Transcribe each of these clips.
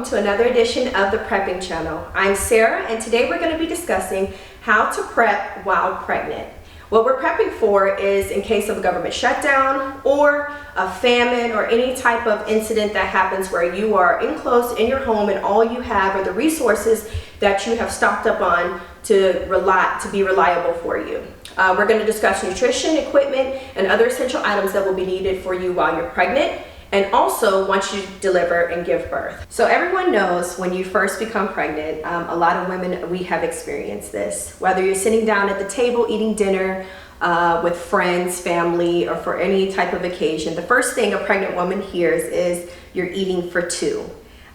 welcome to another edition of the Prepping Channel. I'm Sarah, and today we're going to be discussing how to prep while pregnant. What we're prepping for is in case of a government shutdown or a famine or any type of incident that happens where you are enclosed in your home and all you have are the resources that you have stocked up on to be reliable for you. We're going to discuss nutrition, equipment, and other essential items that will be needed for you while you're pregnant, and also once you deliver and give birth. So everyone knows when you first become pregnant, a lot of women, we have experienced this. Whether you're sitting down at the table eating dinner with friends, family, or for any type of occasion, the first thing a pregnant woman hears is you're eating for two.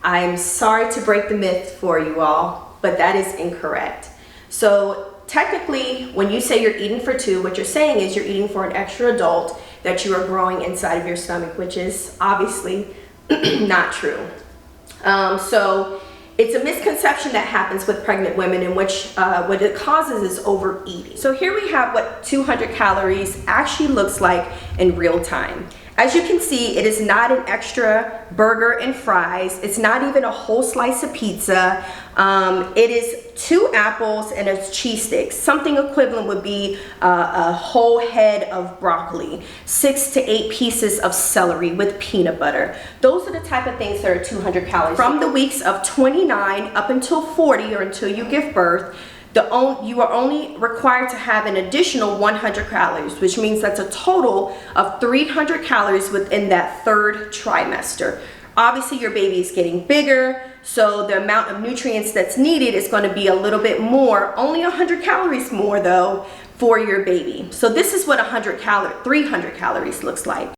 I'm sorry to break the myth for you all, but that is incorrect. So technically, when you say you're eating for two, what you're saying is you're eating for an extra adult that you are growing inside of your stomach, which is obviously not true. So it's a misconception that happens with pregnant women in which what it causes is overeating. So here we have what 200 calories actually looks like in real time. As you can see, it is not an extra burger and fries. It's not even a whole slice of pizza. It is 2 apples and a cheese stick. Something equivalent would be a whole head of broccoli, 6 to 8 pieces of celery with peanut butter. Those are the type of things that are 200 calories. From the weeks of 29 up until 40 or until you give birth, you are only required to have an additional 100 calories, which means that's a total of 300 calories within that 3rd trimester. Obviously, your baby is getting bigger, so the amount of nutrients that's needed is going to be a little bit more, only 100 calories more though, for your baby. So this is what 300 calories looks like.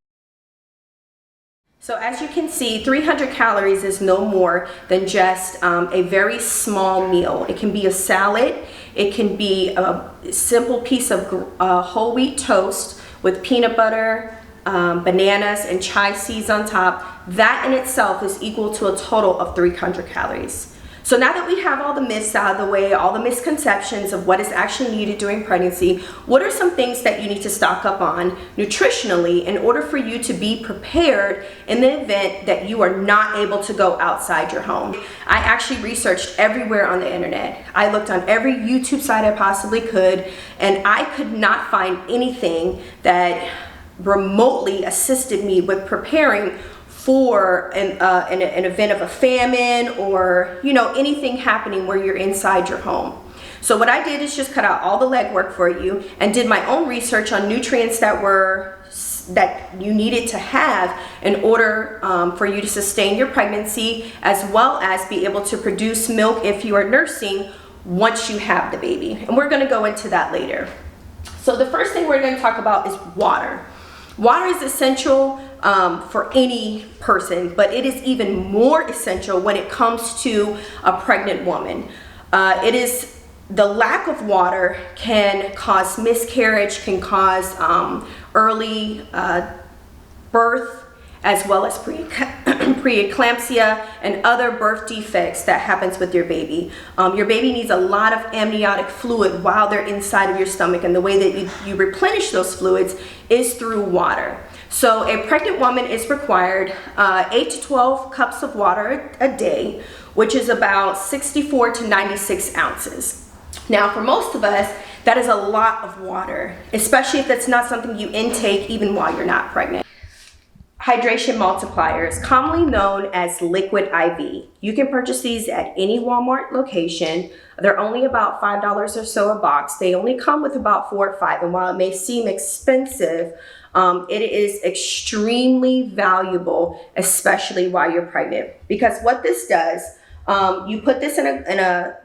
So as you can see, 300 calories is no more than just a very small meal. It can be a salad, it can be a simple piece of whole wheat toast with peanut butter, bananas, and chai seeds on top. That in itself is equal to a total of 300 calories. So now that we have all the myths out of the way, all the misconceptions of what is actually needed during pregnancy, what are some things that you need to stock up on nutritionally in order for you to be prepared in the event that you are not able to go outside your home? I actually researched everywhere on the internet. I looked on every YouTube site I possibly could, and I could not find anything that remotely assisted me with preparing for an event of a famine or anything happening where you're inside your home. So what I did is just cut out all the legwork for you and did my own research on nutrients that you needed to have in order for you to sustain your pregnancy, as well as be able to produce milk if you are nursing once you have the baby. And we're going to go into that later. So the first thing we're going to talk about is water. Water is essential for any person, but it is even more essential when it comes to a pregnant woman. The lack of water can cause miscarriage, can cause early birth, as well as preeclampsia and other birth defects that happens with your baby. Your baby needs a lot of amniotic fluid while they're inside of your stomach, and the way that you replenish those fluids is through water. So a pregnant woman is required 8 to 12 cups of water a day, which is about 64 to 96 ounces. Now, for most of us, that is a lot of water, especially if that's not something you intake even while you're not pregnant. Hydration multipliers, commonly known as liquid IV. You can purchase these at any Walmart location. They're only about $5 or so a box. They only come with about 4 or 5, and while it may seem expensive, it is extremely valuable, especially while you're pregnant. Because what this does, you put this in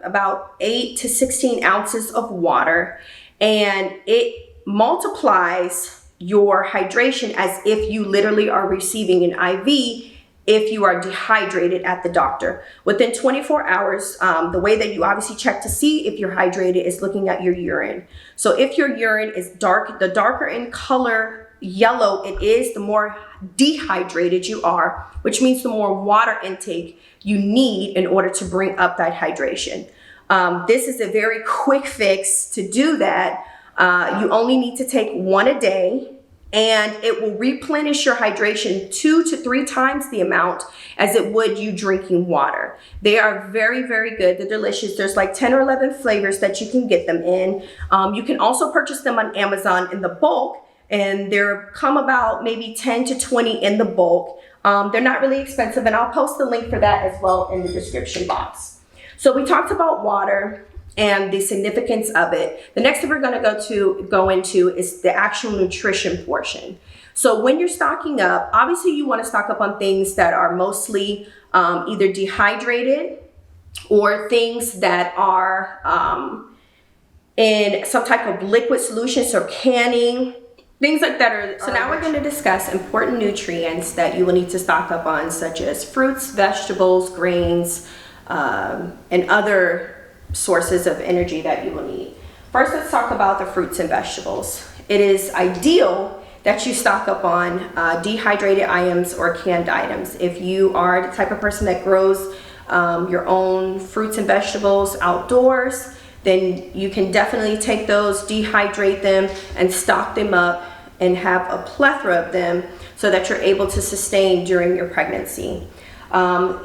about 8 to 16 ounces of water, and it multiplies your hydration as if you literally are receiving an IV if you are dehydrated at the doctor. Within 24 hours, the way that you obviously check to see if you're hydrated is looking at your urine. So if your urine is dark, the darker in color yellow it is, the more dehydrated you are, which means the more water intake you need in order to bring up that hydration. This is a very quick fix to do that. You only need to take 1 a day, and it will replenish your hydration 2 to 3 times the amount as it would you drinking water. They are very, very good. They're delicious. There's like 10 or 11 flavors that you can get them in. You can also purchase them on Amazon in the bulk, and they're come about maybe 10 to 20 in the bulk. They're not really expensive, and I'll post the link for that as well in the description box. So we talked about water and the significance of it. The next thing we're going to go into is the actual nutrition portion. So when you're stocking up, obviously you want to stock up on things that are mostly either dehydrated or things that are in some type of liquid solution, so canning, things like that. So now we're going to discuss important nutrients that you will need to stock up on, such as fruits, vegetables, grains, and other sources of energy that you will need. First, let's talk about the fruits and vegetables. It is ideal that you stock up on dehydrated items or canned items. If you are the type of person that grows your own fruits and vegetables outdoors, then you can definitely take those, dehydrate them, and stock them up and have a plethora of them so that you're able to sustain during your pregnancy.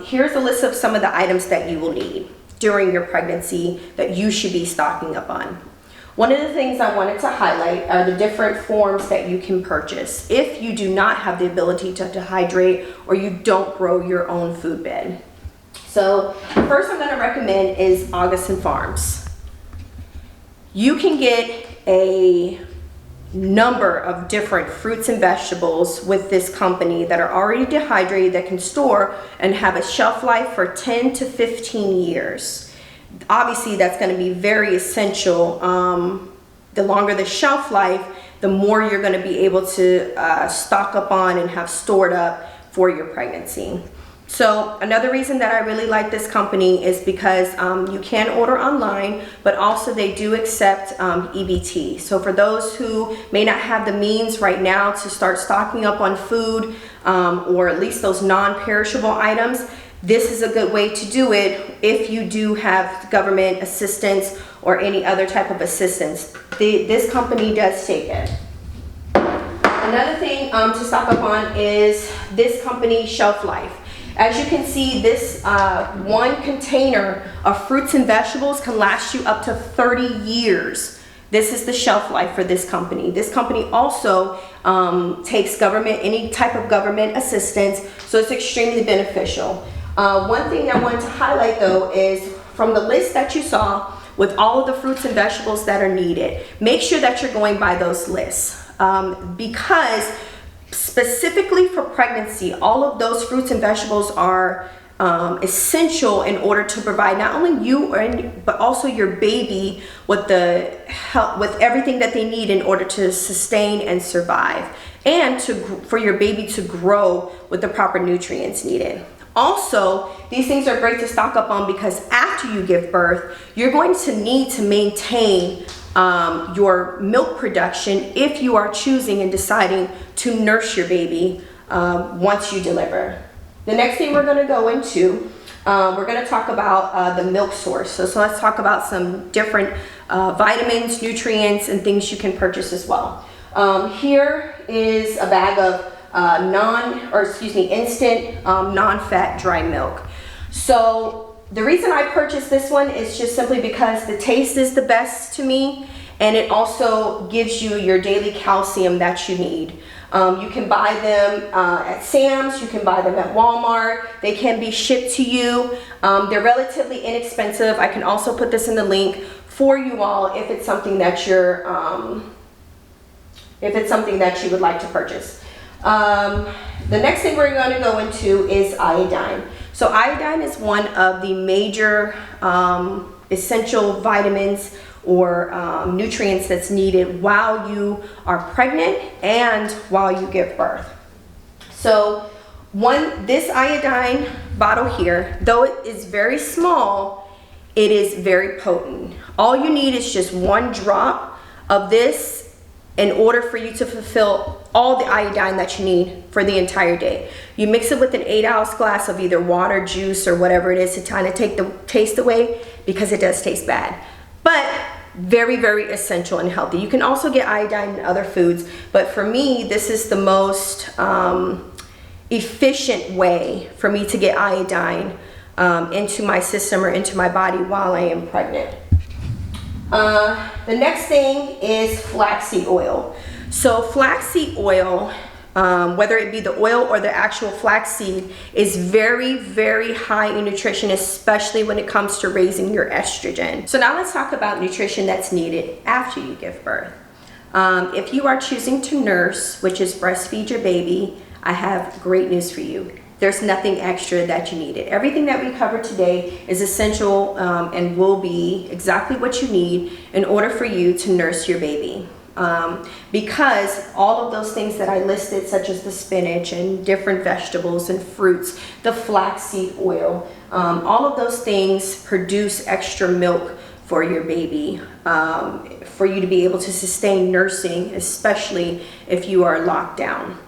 Here's a list of some of the items that you will need during your pregnancy that you should be stocking up on. One of the things I wanted to highlight are the different forms that you can purchase if you do not have the ability to dehydrate or you don't grow your own food bed. So the first I'm going to recommend is Augustin Farms. You can get a number of different fruits and vegetables with this company that are already dehydrated, that can store and have a shelf life for 10 to 15 years. Obviously that's going to be very essential. The longer the shelf life, the more you're going to be able to stock up on and have stored up for your pregnancy. So another reason that I really like this company is because you can order online, but also they do accept EBT. So for those who may not have the means right now to start stocking up on food or at least those non-perishable items, this is a good way to do it if you do have government assistance or any other type of assistance. This company does take it. Another thing to stock up on is this company's shelf life. As you can see, this one container of fruits and vegetables can last you up to 30 years. This is the shelf life for this company. This company also takes any type of government assistance, so it's extremely beneficial. One thing I wanted to highlight though is from the list that you saw with all of the fruits and vegetables that are needed, make sure that you're going by those lists because specifically for pregnancy, all of those fruits and vegetables are essential in order to provide not only you but also your baby with the help, with everything that they need in order to sustain and survive, and for your baby to grow with the proper nutrients needed. Also, these things are great to stock up on because after you give birth, you're going to need to maintain your milk production if you are choosing and deciding to nurse your baby once you deliver. The next thing we're going to go into, we're going to talk about the milk source. So let's talk about some different vitamins, nutrients, and things you can purchase as well. Here is a bag of instant non-fat dry milk. So the reason I purchased this one is just simply because the taste is the best to me, and it also gives you your daily calcium that you need. You can buy them at Sam's, you can buy them at Walmart, they can be shipped to you. They're relatively inexpensive. I can also put this in the link for you all if it's something that you're would like to purchase. The next thing we're going to go into is iodine. So iodine is one of the major essential vitamins or nutrients that's needed while you are pregnant and while you give birth. So this iodine bottle here, though it is very small, it is very potent. All you need is just 1 drop of this in order for you to fulfill all the iodine that you need for the entire day. You mix it with an 8-ounce glass of either water, juice, or whatever it is to kind of take the taste away, because it does taste bad. But very, very essential and healthy. You can also get iodine in other foods, but for me, this is the most efficient way for me to get iodine into my system or into my body while I am pregnant. The next thing is flaxseed oil. So flaxseed oil, whether it be the oil or the actual flaxseed, is very, very high in nutrition, especially when it comes to raising your estrogen. So now let's talk about nutrition that's needed after you give birth. If you are choosing to nurse, which is breastfeed your baby, I have great news for you. There's nothing extra that you needed. Everything that we covered today is essential and will be exactly what you need in order for you to nurse your baby. Because all of those things that I listed, such as the spinach and different vegetables and fruits, the flaxseed oil, all of those things produce extra milk for your baby, for you to be able to sustain nursing, especially if you are locked down.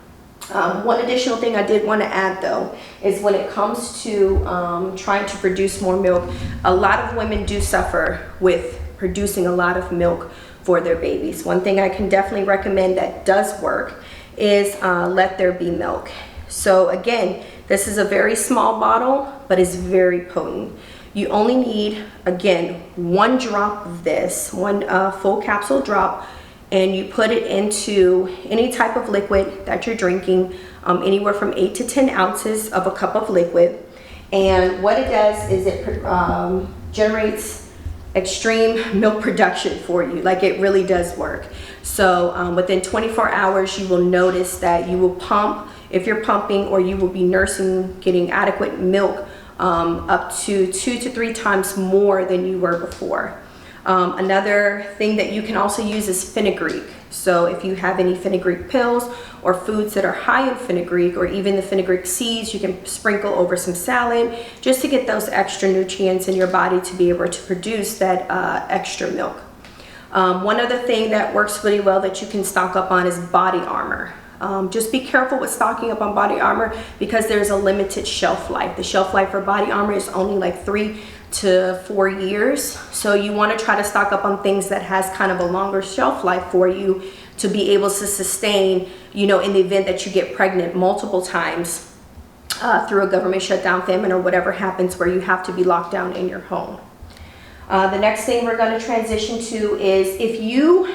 One additional thing I did want to add though is when it comes to trying to produce more milk, a lot of women do suffer with producing a lot of milk for their babies. One thing I can definitely recommend that does work is Let There Be Milk. So again, this is a very small bottle, but it's very potent. You only need, again, 1 drop of this, 1 full capsule drop, and you put it into any type of liquid that you're drinking, anywhere from 8 to 10 ounces of a cup of liquid. And what it does is it generates extreme milk production for you. Like, it really does work. So within 24 hours, you will notice that you will pump, if you're pumping, or you will be nursing, getting adequate milk up to 2 to 3 times more than you were before. Another thing that you can also use is fenugreek. So if you have any fenugreek pills or foods that are high in fenugreek, or even the fenugreek seeds, you can sprinkle over some salad just to get those extra nutrients in your body to be able to produce that extra milk. One other thing that works really well that you can stock up on is body armor. Just be careful with stocking up on body armor because there's a limited shelf life. The shelf life for body armor is only like 3 to 4 years. So you want to try to stock up on things that has kind of a longer shelf life for you to be able to sustain, you know, in the event that you get pregnant multiple times through a government shutdown, famine, or whatever happens where you have to be locked down in your home. The next thing we're going to transition to is if you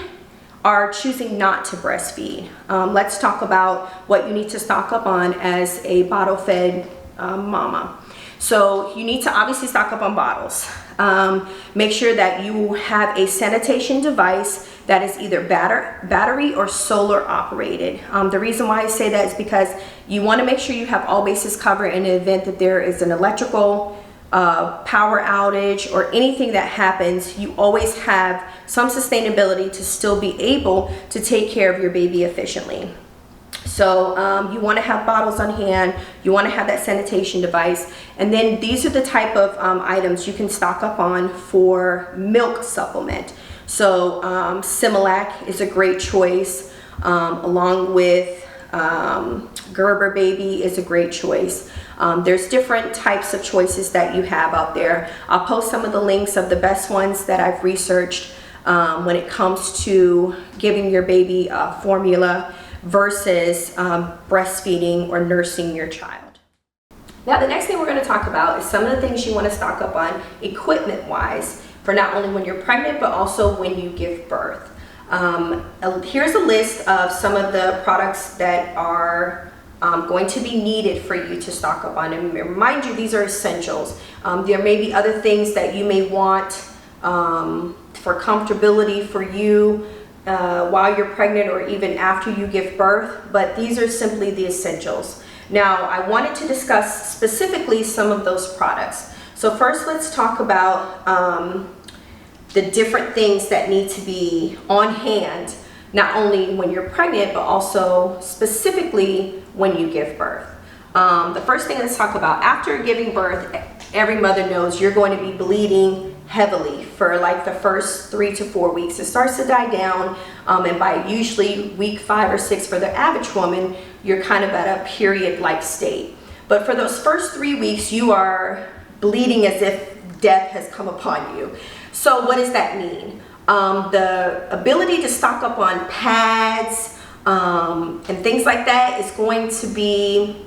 are choosing not to breastfeed. Let's talk about what you need to stock up on as a bottle-fed mama. So you need to obviously stock up on bottles. Make sure that you have a sanitation device that is either battery or solar operated. The reason why I say that is because you want to make sure you have all bases covered in the event that there is an electrical power outage or anything that happens. You always have some sustainability to still be able to take care of your baby efficiently. So you want to have bottles on hand, you want to have that sanitation device, and then these are the type of items you can stock up on for milk supplement. So Similac is a great choice, along with Gerber Baby is a great choice. There's different types of choices that you have out there. I'll post some of the links of the best ones that I've researched when it comes to giving your baby formula versus breastfeeding or nursing your child. Now, the next thing we're going to talk about is some of the things you want to stock up on equipment-wise for not only when you're pregnant, but also when you give birth. Here's a list of some of the products that are going to be needed for you to stock up on. And remind you, these are essentials. There may be other things that you may want for comfortability for you while you're pregnant or even after you give birth, but these are simply the essentials. Now, I wanted to discuss specifically some of those products. So first, let's talk about the different things that need to be on hand, not only when you're pregnant, but also specifically when you give birth. The first thing let's talk about, after giving birth, every mother knows you're going to be bleeding heavily for like the first 3 to 4 weeks. It starts to die down, and by usually week 5 or 6 for the average woman, you're kind of at a period-like state. But for those first 3 weeks, you are bleeding as if death has come upon you. So what does that mean? the ability to stock up on pads and things like that is going to be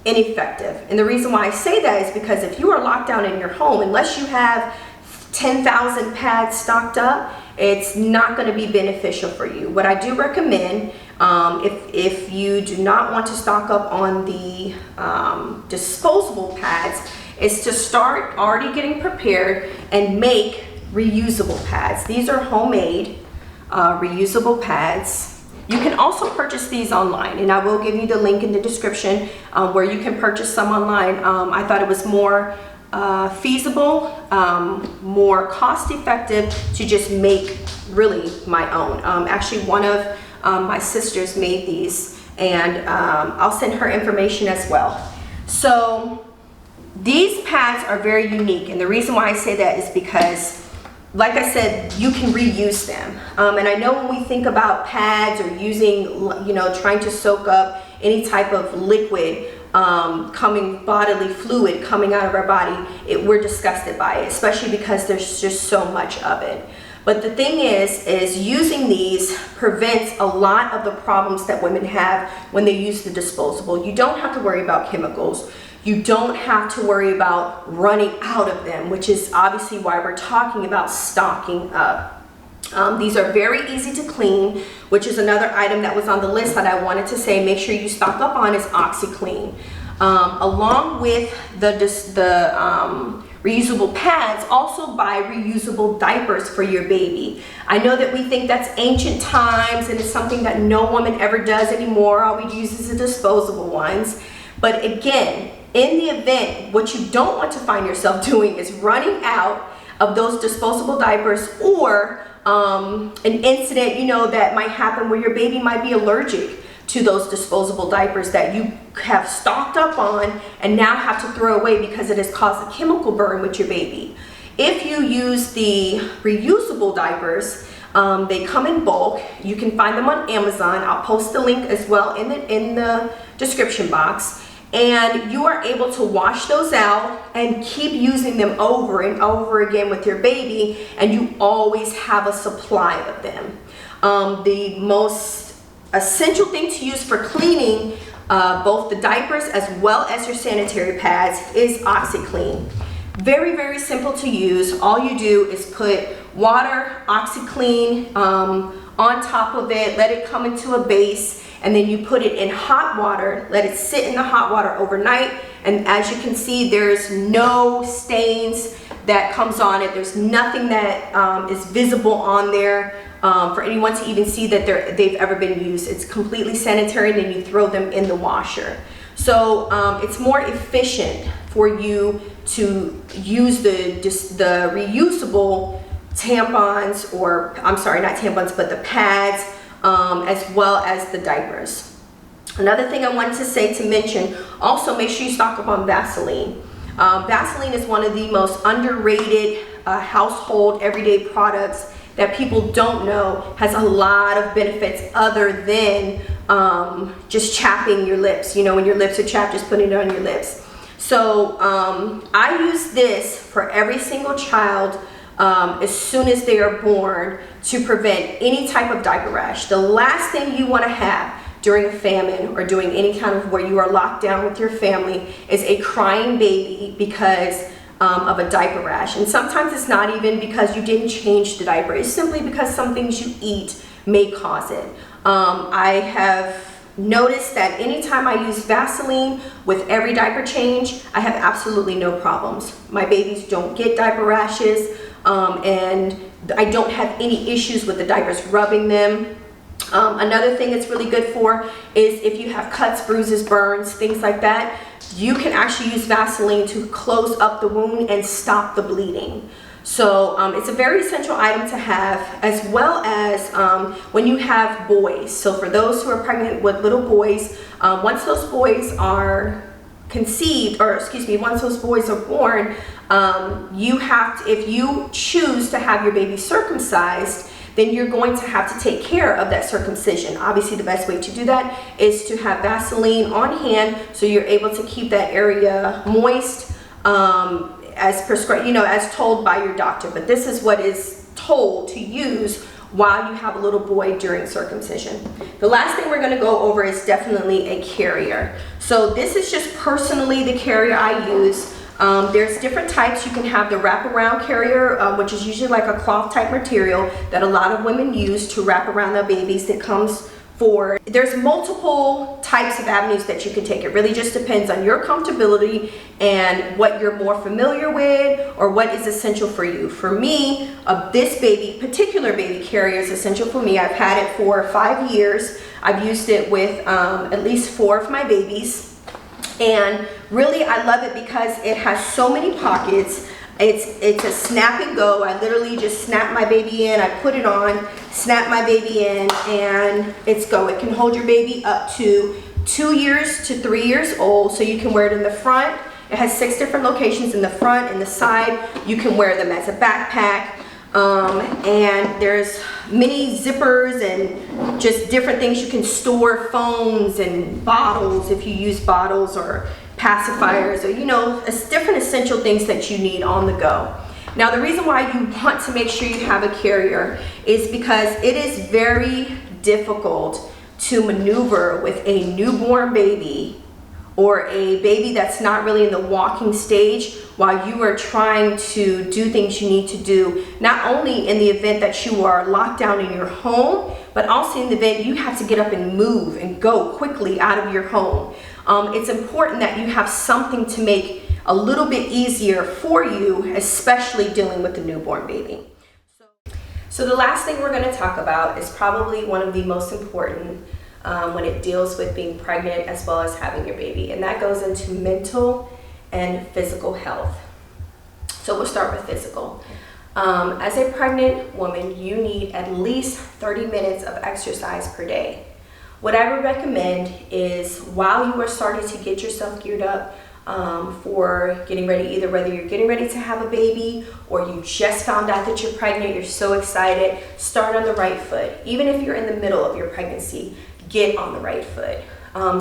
ineffective. And the reason why I say that is because if you are locked down in your home, unless you have 10,000 pads stocked up, it's not going to be beneficial for you. What I do recommend, if you do not want to stock up on the disposable pads, is to start already getting prepared and make reusable pads. These are homemade reusable pads. You can also purchase these online, and I will give you the link in the description where you can purchase some online. I thought it was more feasible, more cost-effective to just make really my own. Actually, one of my sisters made these, and I'll send her information as well. So these pads are very unique, and the reason why I say that is because, like I said, you can reuse them. And I know when we think about pads or using, trying to soak up any type of liquid, bodily fluid coming out of our body, we're disgusted by it, especially because there's just so much of it. But the thing is using these prevents a lot of the problems that women have when they use the disposable. You don't have to worry about chemicals. You don't have to worry about running out of them, which is obviously why we're talking about stocking up. These are very easy to clean, which is another item that was on the list that I wanted to say make sure you stock up on is OxiClean. Along with the reusable pads, also buy reusable diapers for your baby. I know that we think that's ancient times and it's something that no woman ever does anymore. All we use is the disposable ones. But again, in the event, what you don't want to find yourself doing is running out of those disposable diapers, or an incident, that might happen where your baby might be allergic to those disposable diapers that you have stocked up on and now have to throw away because it has caused a chemical burn with your baby. If you use the reusable diapers, they come in bulk. You can find them on Amazon. I'll post the link as well in the description box. And you are able to wash those out and keep using them over and over again with your baby, and you always have a supply of them. The most essential thing to use for cleaning both the diapers as well as your sanitary pads is OxiClean. Very, very simple to use. All you do is put water, OxiClean on top of it, let it come into a base, and then you put it in hot water, let it sit in the hot water overnight, and as you can see, there's no stains that comes on it. There's nothing that is visible on there for anyone to even see that they've ever been used. It's completely sanitary, and then you throw them in the washer. So it's more efficient for you to use the reusable tampons, or I'm sorry, not tampons, but the pads, as well as the diapers. Another thing I wanted to mention, also make sure you stock up on Vaseline. Vaseline is one of the most underrated household everyday products that people don't know has a lot of benefits other than just chapping your lips. When your lips are chapped, just putting it on your lips. So I use this for every single child as soon as they are born to prevent any type of diaper rash. The last thing you want to have during a famine or doing any kind of where you are locked down with your family is a crying baby because of a diaper rash. And sometimes it's not even because you didn't change the diaper. It's simply because some things you eat may cause it. I have noticed that anytime I use Vaseline with every diaper change, I have absolutely no problems. My babies don't get diaper rashes, and I don't have any issues with the diapers rubbing them. Another thing it's really good for is if you have cuts, bruises, burns, things like that, you can actually use Vaseline to close up the wound and stop the bleeding. So it's a very essential item to have, as well as when you have boys. So for those who are pregnant with little boys, once those boys are conceived, or excuse me, once those boys are born, you have to, if you choose to have your baby circumcised, then you're going to have to take care of that circumcision. Obviously, the best way to do that is to have Vaseline on hand so you're able to keep that area moist as prescribed, as told by your doctor. But this is what is told to use while you have a little boy during circumcision. The last thing we're going to go over is definitely a carrier. So this is just personally the carrier I use. There's different types. You can have the wraparound carrier, which is usually like a cloth type material that a lot of women use to wrap around their babies. That comes for, there's multiple types of avenues that you can take. It really just depends on your comfortability and what you're more familiar with or what is essential for you. For me, this particular baby carrier is essential for me. I've had it for 5 years. I've used it with at least 4 of my babies. And really I love it because it has so many pockets. It's a snap and go. I literally just snap my baby in, I put it on, snap my baby in, and it's go. It can hold your baby up to 2 years to 3 years old, so you can wear it in the front. It has 6 different locations in the front and the side. You can wear them as a backpack. And there's many zippers and just different things. You can store phones and bottles if you use bottles, or pacifiers, or it's different essential things that you need on the go. Now the reason why you want to make sure you have a carrier is because it is very difficult to maneuver with a newborn baby or a baby that's not really in the walking stage while you are trying to do things you need to do, not only in the event that you are locked down in your home, but also in the event you have to get up and move and go quickly out of your home. It's important that you have something to make a little bit easier for you, especially dealing with the newborn baby. So the last thing we're going to talk about is probably one of the most important when it deals with being pregnant as well as having your baby, and that goes into mental and physical health. So we'll start with physical. As a pregnant woman, you need at least 30 minutes of exercise per day. What I would recommend is while you are starting to get yourself geared up for getting ready, either whether you're getting ready to have a baby or you just found out that you're pregnant, you're so excited, start on the right foot. Even if you're in the middle of your pregnancy, get on the right foot.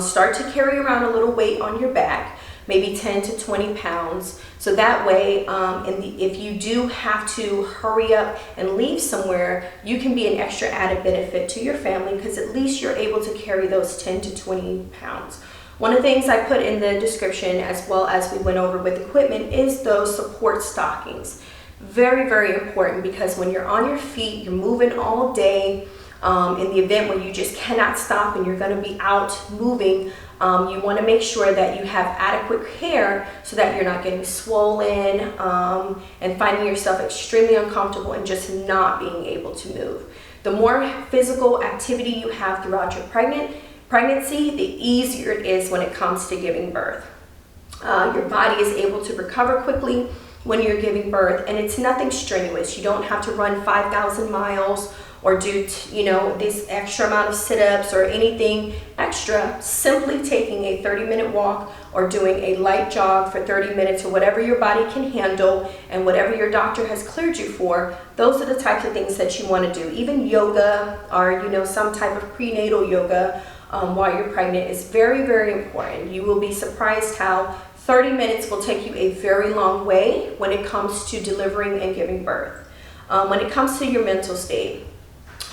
Start to carry around a little weight on your back, maybe 10 to 20 pounds. So that way, if you do have to hurry up and leave somewhere, you can be an extra added benefit to your family because at least you're able to carry those 10 to 20 pounds. One of the things I put in the description, as well as we went over with equipment, is those support stockings. Very, very important, because when you're on your feet, you're moving all day. In the event where you just cannot stop and you're going to be out moving, you want to make sure that you have adequate care so that you're not getting swollen and finding yourself extremely uncomfortable and just not being able to move. The more physical activity you have throughout your pregnancy, the easier it is when it comes to giving birth. Your body is able to recover quickly when you're giving birth, and it's nothing strenuous. You don't have to run 5,000 miles or do this extra amount of sit-ups or anything extra. Simply taking a 30-minute walk or doing a light jog for 30 minutes or whatever your body can handle and whatever your doctor has cleared you for, those are the types of things that you want to do. Even yoga or some type of prenatal yoga while you're pregnant is very, very important. You will be surprised how 30 minutes will take you a very long way when it comes to delivering and giving birth. When it comes to your mental state,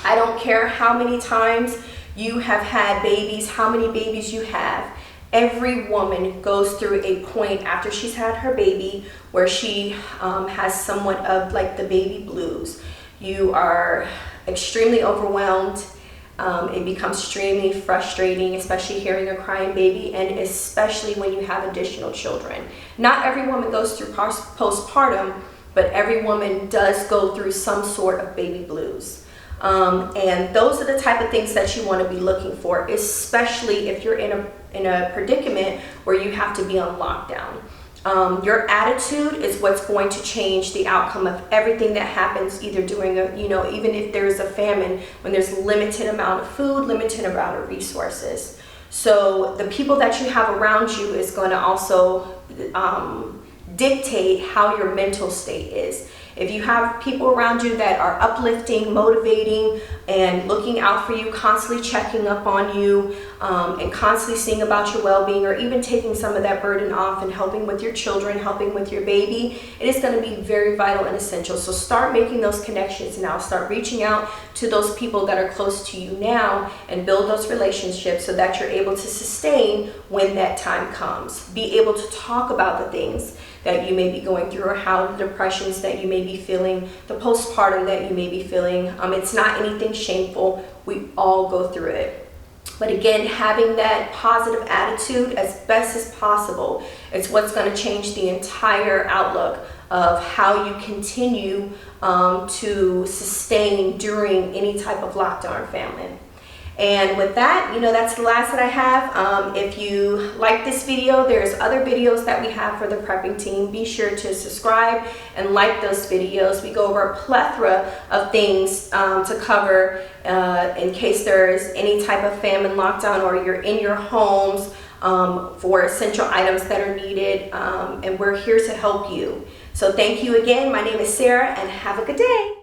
I don't care how many times you have had babies, how many babies you have. Every woman goes through a point after she's had her baby where she has somewhat of like the baby blues. You are extremely overwhelmed. It becomes extremely frustrating, especially hearing a crying baby, and especially when you have additional children. Not every woman goes through postpartum, but every woman does go through some sort of baby blues. And those are the type of things that you want to be looking for, especially if you're in a predicament where you have to be on lockdown. Your attitude is what's going to change the outcome of everything that happens, either during even if there's a famine, when there's limited amount of food, limited amount of resources. So the people that you have around you is going to also dictate how your mental state is. If you have people around you that are uplifting, motivating, and looking out for you, constantly checking up on you, and constantly seeing about your well-being, or even taking some of that burden off and helping with your children, helping with your baby, it is going to be very vital and essential. So start making those connections now. Start reaching out to those people that are close to you now and build those relationships so that you're able to sustain when that time comes. Be able to talk about the things that you may be going through, or how the depressions that you may be feeling, the postpartum that you may be feeling. It's not anything shameful. We all go through it. But again, having that positive attitude as best as possible, it's what's going to change the entire outlook of how you continue to sustain during any type of lockdown or famine. And with that, that's the last that I have. If you like this video, there's other videos that we have for the prepping team. Be sure to subscribe and like those videos. We go over a plethora of things to cover in case there's any type of famine lockdown, or you're in your homes for essential items that are needed. And we're here to help you. So thank you again. My name is Sarah, and have a good day.